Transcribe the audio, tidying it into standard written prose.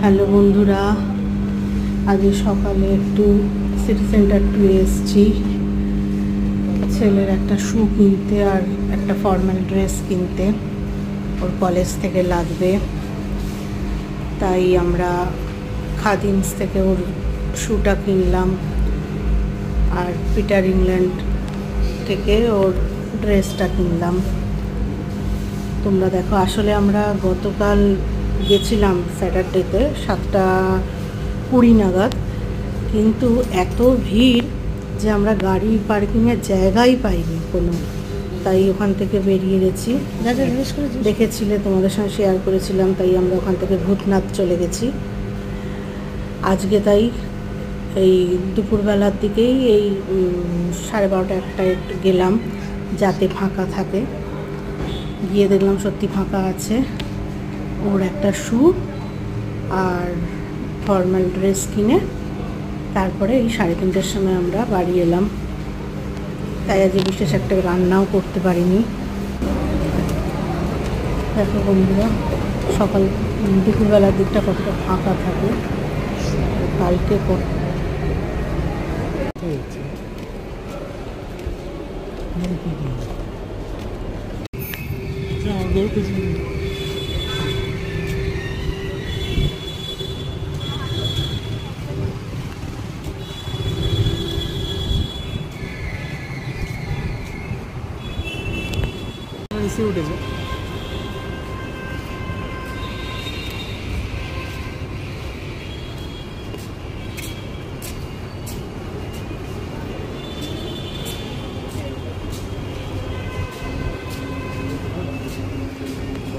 Hello বন্ধুরা, আজকে সকালে একটু সিটি সেন্টার টু এসেছি ছেলের একটা শু কিনতে আর একটা ফর্মাল ড্রেস কিনতে। ওর কলেজ থেকে লাগবে, তাই আমরা খাদিমস থেকে ওর শুটা কিনলাম আর পিটার ইংল্যান্ড থেকে ওর ড্রেসটা কিনলাম। তোমরা দেখো, আসলে আমরা গতকাল গেছিলাম স্যাটারডেতে 7:20 নাগাদ, কিন্তু এত ভিড় যে আমরা গাড়ি পার্কিংয়ের জায়গাই পাইনি কোনো, তাই ওখান থেকে বেরিয়ে গেছি। দেখেছিলে, তোমাদের সঙ্গে শেয়ার করেছিলাম, তাই আমরা ওখান থেকে ভূতনাথ চলে গেছি আজকে। তাই এই দুপুরবেলার দিকেই এই 12:30-1টায় গেলাম যাতে ফাঁকা থাকে। গিয়ে দেখলাম সত্যি ফাঁকা আছে। ওর একটা শু আর ফর্মাল ড্রেস কিনে তারপরে এই 3:30টার সময় আমরা বাড়ি এলাম। তাই আজ বিশেষ একটা রান্নাও করতে পারিনি। দেখো বন্ধুরা, সকাল দুপুরবেলার দিকটা কতটা ফাঁকা থাকে। কালকে